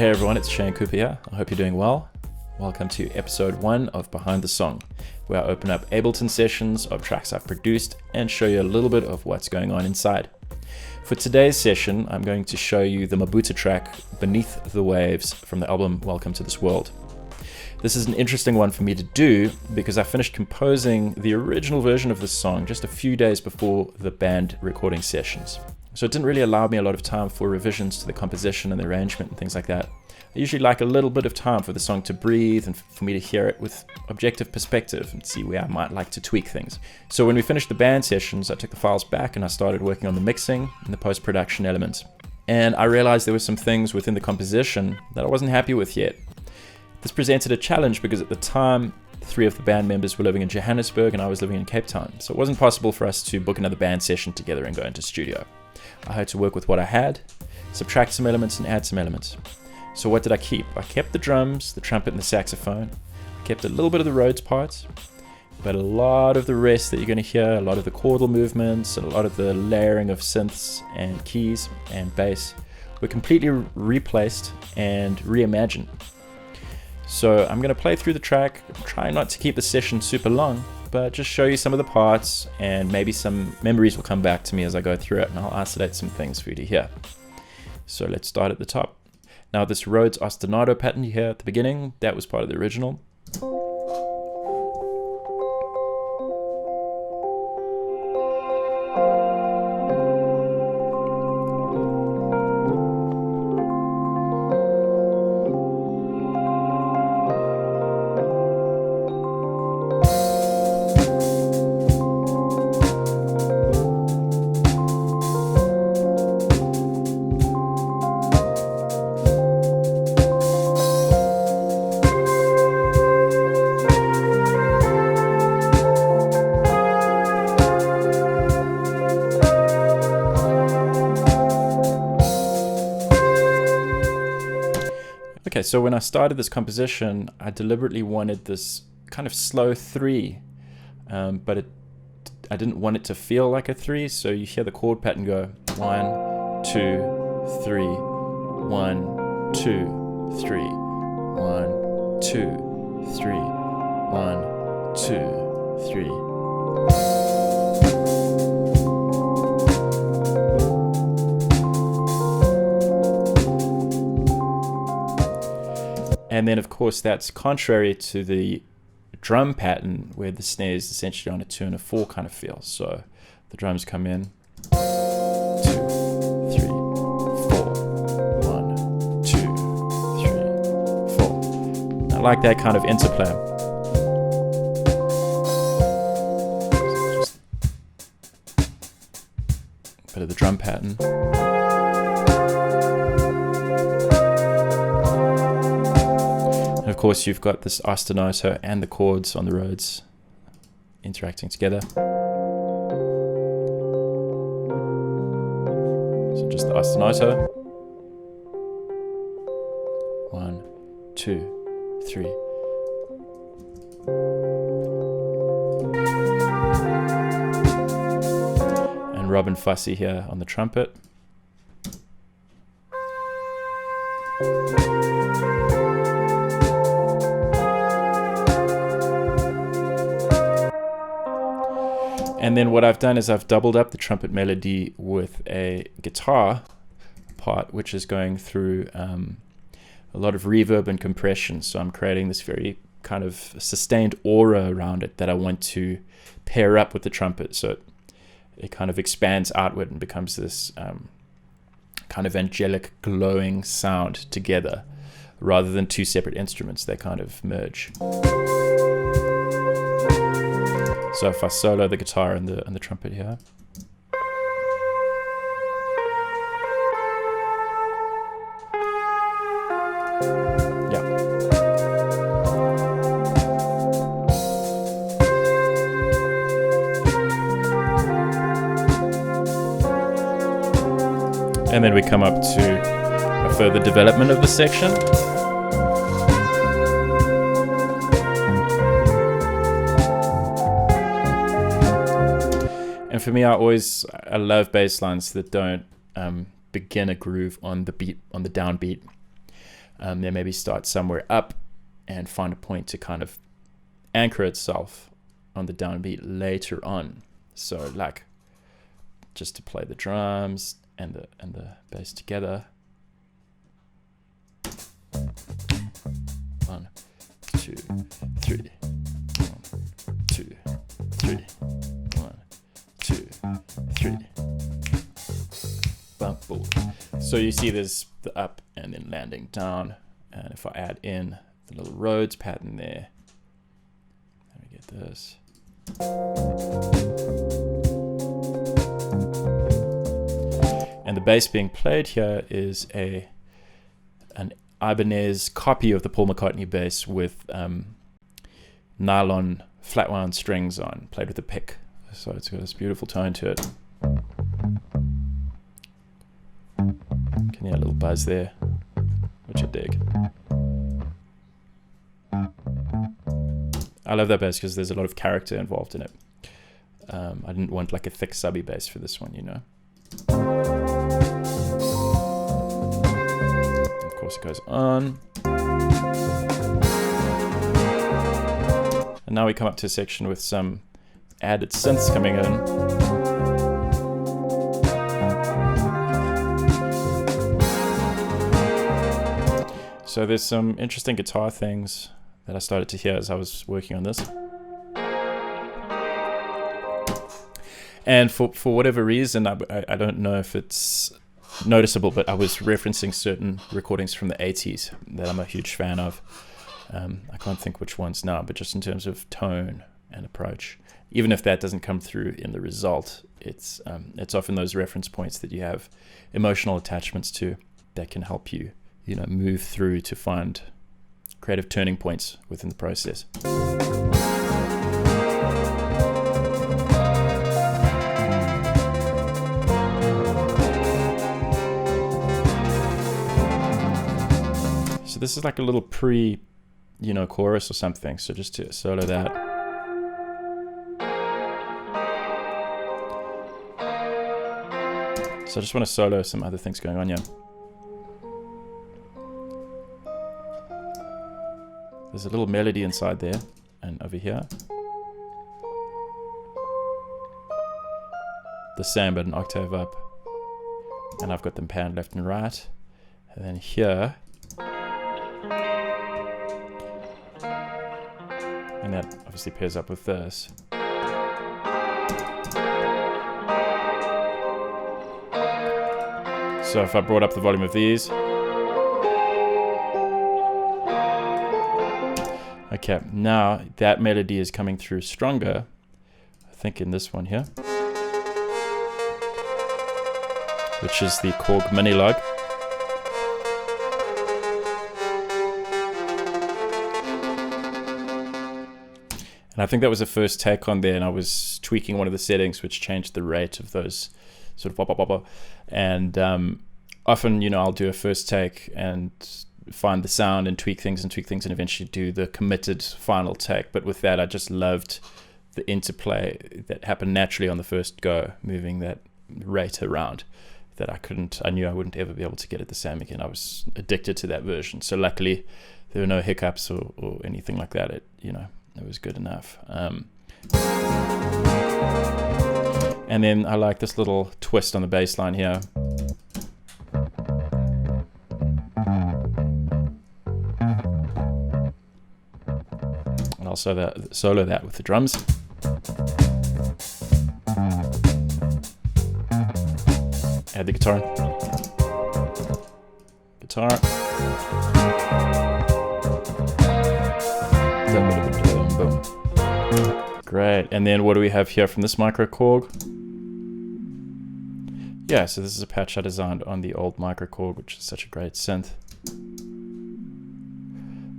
Hey everyone, it's Shanecooper here. I hope you're doing well. Welcome to episode 1 of Behind the Song, where I open up Ableton sessions of tracks I've produced and show you a little bit of what's going on inside. For today's session, I'm going to show you the MABUTA track, Beneath the Waves, from the album Welcome to This World. This is an interesting one for me to do because I finished composing the original version of this song just a few days before the band recording sessions. So it didn't really allow me a lot of time for revisions to the composition and the arrangement and things like that. I usually like a little bit of time for the song to breathe and for me to hear it with objective perspective and see where I might like to tweak things. So when we finished the band sessions, I took the files back and I started working on the mixing and the post-production elements. And I realized there were some things within the composition that I wasn't happy with yet. This presented a challenge because at the time, 3 of the band members were living in Johannesburg and I was living in Cape Town. So it wasn't possible for us to book another band session together and go into studio. I had to work with what I had, subtract some elements and add some elements. So what did I keep? I kept the drums, the trumpet and the saxophone. I kept a little bit of the Rhodes parts, but a lot of the rest that you're going to hear, a lot of the chordal movements, a lot of the layering of synths and keys and bass were completely replaced and reimagined. So I'm going to play through the track, try not to keep the session super long, but just show you some of the parts and maybe some memories will come back to me as I go through it and I'll isolate some things for you to hear. So let's start at the top. Now this Rhodes ostinato pattern you hear at the beginning, that was part of the original. Okay, so when I started this composition, I deliberately wanted this kind of slow 3, but I didn't want it to feel like a 3, so you hear the chord pattern go 1, 2, 3, 1, 2, 3, 1, 2, 3, 1, 2, 3. And then of course that's contrary to the drum pattern where the snare is essentially on a 2 and a 4 kind of feel. So the drums come in 2, 3, 4, 1, 2, 3, 4. I like that kind of interplay. Just a bit of the drum pattern. Of course, you've got this ostinato and the chords on the Rhodes interacting together. So just the ostinato. 1, 2, 3. And Rob and Fassie here on the trumpet. And then what I've done is I've doubled up the trumpet melody with a guitar part, which is going through a lot of reverb and compression. So I'm creating this very kind of sustained aura around it that I want to pair up with the trumpet. So it kind of expands outward and becomes this kind of angelic, glowing sound together. Rather than 2 separate instruments, they kind of merge. So if I solo the guitar and the trumpet here. Yeah. And then we come up to a further development of the section. And for me, I love bass lines that don't begin a groove on the beat, on the downbeat. then maybe start somewhere up and find a point to kind of anchor itself on the downbeat later on. So like just to play the drums and the bass together. 1, 2, 3. 1, 2, 3. 1, 2, 3. Bum, boom. So you see there's the up and then landing down. And if I add in the little Rhodes pattern there, let me get this. And the bass being played here is an Ibanez copy of the Paul McCartney bass with nylon flat wound strings on, played with a pick. So it's got this beautiful tone to it. Can you hear a little buzz there, which I dig. I love that bass because there's a lot of character involved in it. I didn't want like a thick subby bass for this one, you know. Of course it goes on. And now we come up to a section with some added synths coming in. So there's some interesting guitar things that I started to hear as I was working on this. And for whatever reason, I don't know if it's noticeable, but I was referencing certain recordings from the 80s that I'm a huge fan of. I can't think which ones now, but just in terms of tone and approach, even if that doesn't come through in the result, it's often those reference points that you have emotional attachments to that can help you, you know, move through to find creative turning points within the process. So this is like a little chorus or something. So just to solo that. So I just want to solo some other things going on here. There's a little melody inside there and over here. The same but an octave up. And I've got them panned left and right. And then here. And that obviously pairs up with this. So if I brought up the volume of these. Okay, now that melody is coming through stronger, I think in this one here, which is the Korg mini log. And I think that was the first take on there, and I was tweaking one of the settings which changed the rate of those sort of bop, bop, bop, bop. And often, you know, I'll do a first take and find the sound and tweak things and eventually do the committed final take. But with that, I just loved the interplay that happened naturally on the first go, moving that rate around that I knew I wouldn't ever be able to get it the same again. I was addicted to that version. So luckily there were no hiccups or anything like that. It was good enough. And then I like this little twist on the bass line here. And I'll solo that with the drums. Add the guitar. Boom. Great. And then what do we have here from this micro Korg? Yeah, so this is a patch I designed on the old micro Korg, which is such a great synth.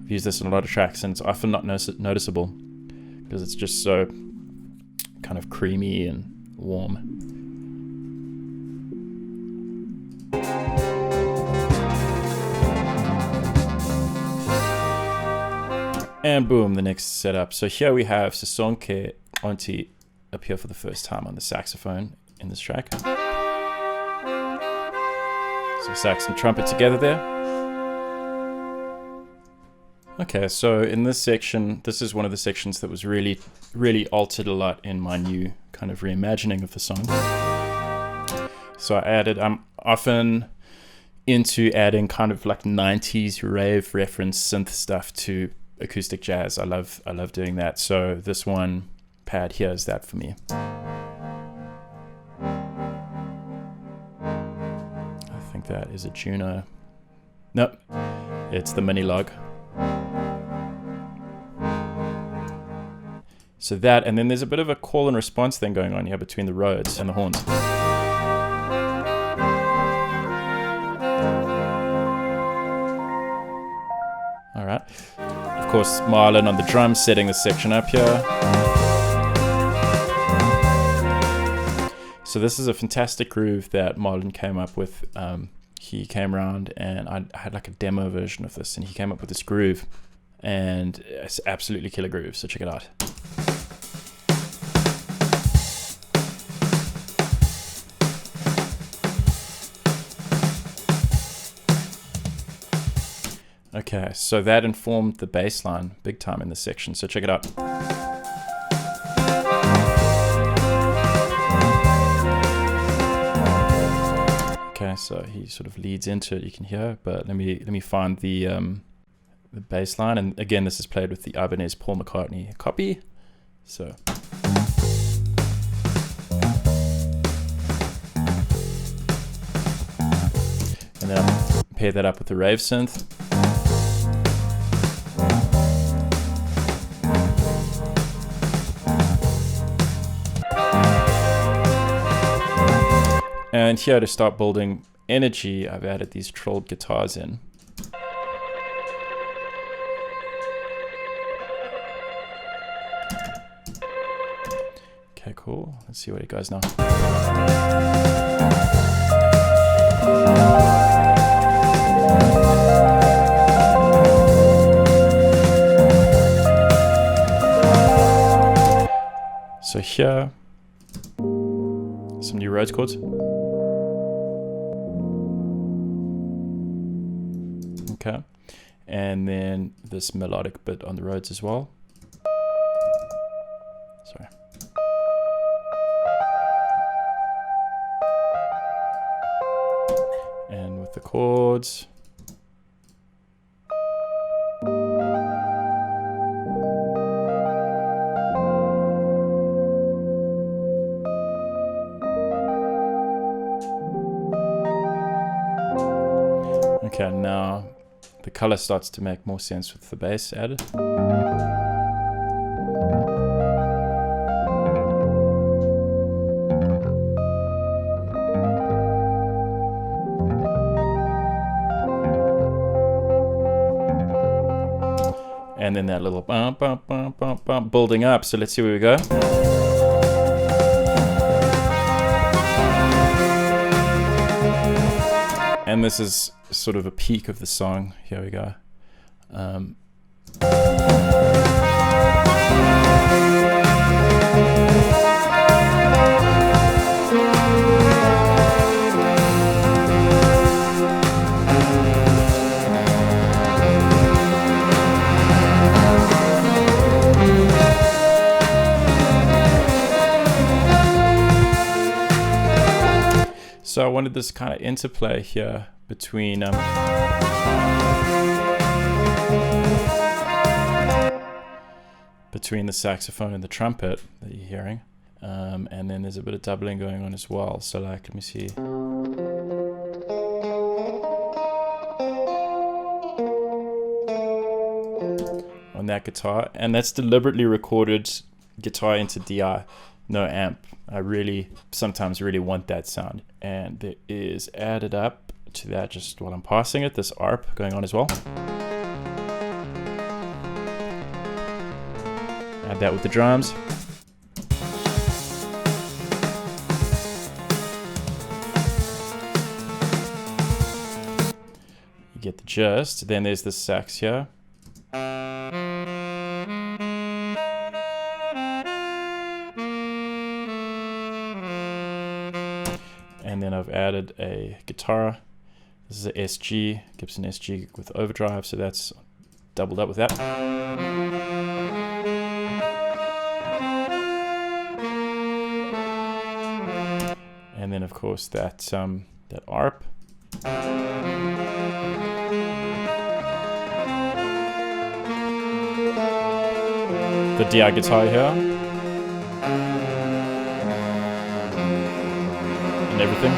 I've used this in a lot of tracks, and it's often not noticeable because it's just so kind of creamy and warm. And boom, the next setup. So here we have Sisonke Xonti appear for the first time on the saxophone in this track. So sax and trumpet together there. Okay, so in this section, this is one of the sections that was really altered a lot in my new kind of reimagining of the song. So I'm often into adding kind of like 90s rave reference synth stuff to acoustic jazz. I love doing that. So this one pad here is that for me. I think that is a Juno. Nope, it's the mini log. So that, and then there's a bit of a call and response thing going on here between the Rhodes and the horns. All right. Of course, Marlon on the drums setting this section up here. So this is a fantastic groove that Marlon came up with. He came around and I had like a demo version of this, and he came up with this groove, and it's absolutely killer groove. So check it out. Okay, so that informed the bass line big time in this section, so check it out. Okay, so he sort of leads into it, you can hear, but let me find the bass line, and again this is played with the Ibanez Paul McCartney copy. So and then I'll pair that up with the rave synth. And here to start building energy, I've added these trolled guitars in. Okay, cool. Let's see what it goes now. So here, some new Rhodes chords. Okay, and then this melodic bit on the Rhodes as well. Sorry. And with the chords. Okay, now the color starts to make more sense with the bass added. And then that little bump, bump, bump, bump, bump building up. So let's see where we go. And this is sort of a peak of the song. Here we go. So I wanted this kind of interplay here between between the saxophone and the trumpet that you're hearing, and then there's a bit of doubling going on as well. So like, let me see. On that guitar, and that's deliberately recorded guitar into DI, no amp. I really sometimes really want that sound, and there is added up to that, just while I'm passing it, this ARP going on as well. Add that with the drums. You get the gist. Then there's the sax here. And then I've added a guitar. This is a SG, Gibson SG with overdrive, so that's doubled up with that. And then of course that ARP. The DI guitar here. And everything.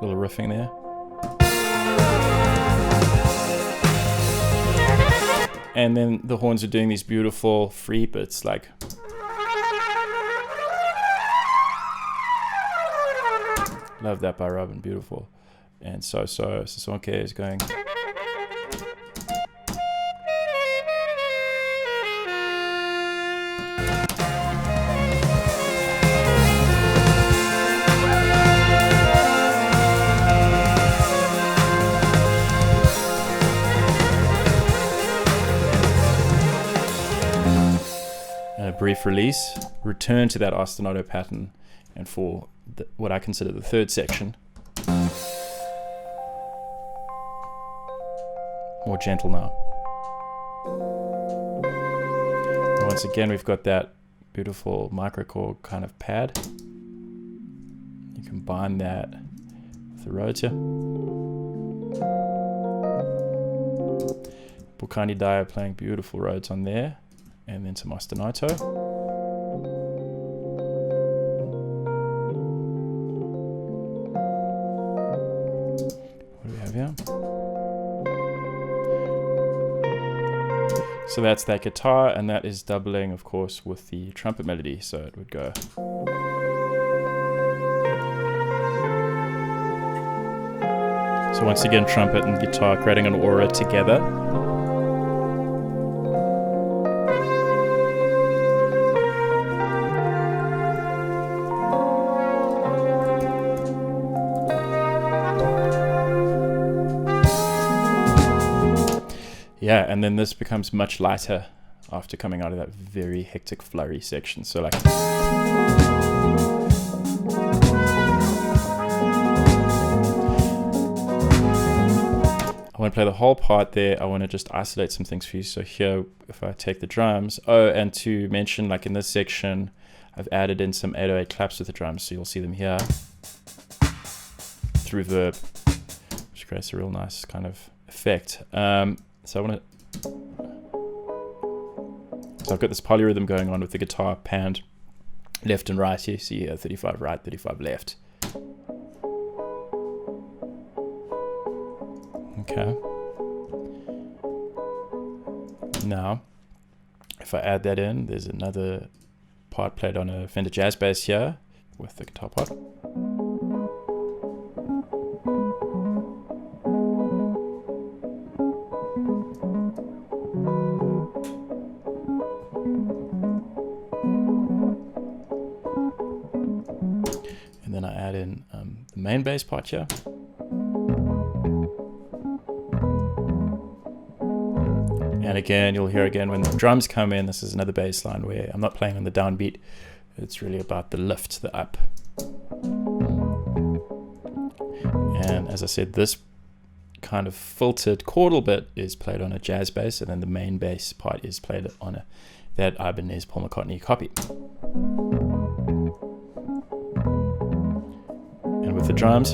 Little riffing there. And then the horns are doing these beautiful free bits, like love that by Robin, beautiful. And Sisonke is going. Brief release, return to that ostinato pattern, and for what I consider the third section, more gentle now. And once again, we've got that beautiful microchord kind of pad. You combine that with the rhodes here. Bokani Dyer playing beautiful rhodes on there. And then some ostinato. What do we have here? So that's that guitar, and that is doubling, of course, with the trumpet melody. So it would go. So once again, trumpet and guitar creating an aura together. Yeah, and then this becomes much lighter after coming out of that very hectic flurry section. So like, I want to play the whole part there. I want to just isolate some things for you. So here, if I take the drums, oh, and to mention, like in this section, I've added in some 808 claps with the drums, so you'll see them here through verb, which creates a real nice kind of effect. So I want to. So I've got this polyrhythm going on with the guitar panned left and right. You see here, 35 right, 35 left. Okay. Now, if I add that in, there's another part played on a Fender Jazz Bass here with the guitar part. And then I add in the main bass part here. And again, you'll hear again when the drums come in, this is another bass line where I'm not playing on the downbeat. It's really about the lift, the up. And as I said, this kind of filtered chordal bit is played on a jazz bass, and then the main bass part is played on that Ibanez Paul McCartney copy. And with the drums,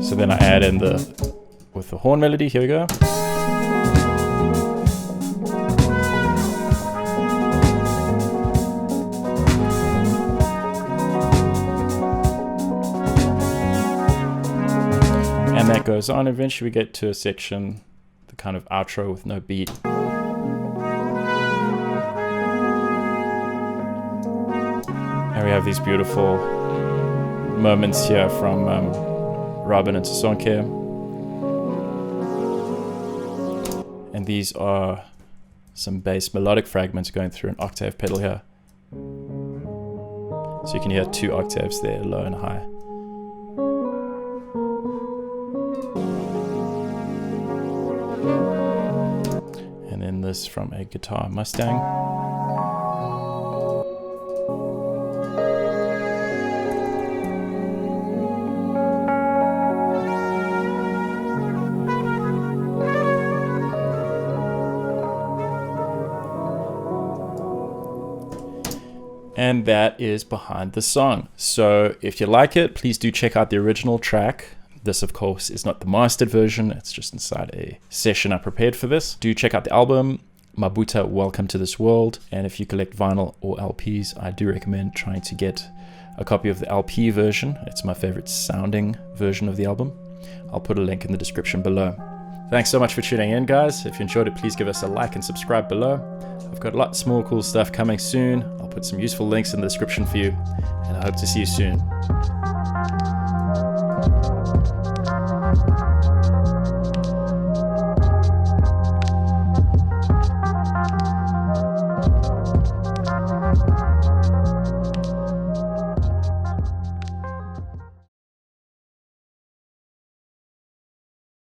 so then I add in with the horn melody, here we go. And that goes on. Eventually we get to a section, the kind of outro with no beat. And we have these beautiful moments here from Robin and Sisonke. And these are some bass melodic fragments going through an octave pedal here. So you can hear 2 octaves there, low and high. And then this from a guitar Mustang. And that is behind the song. So if you like it, please do check out the original track. This, of course, is not the mastered version. It's just inside a session I prepared for this. Do check out the album, MABUTA, Welcome to This World. And if you collect vinyl or LPs, I do recommend trying to get a copy of the LP version. It's my favorite sounding version of the album. I'll put a link in the description below. Thanks so much for tuning in, guys. If you enjoyed it, please give us a like and subscribe below. I've got lots more cool stuff coming soon. I'll put some useful links in the description for you, and I hope to see you soon.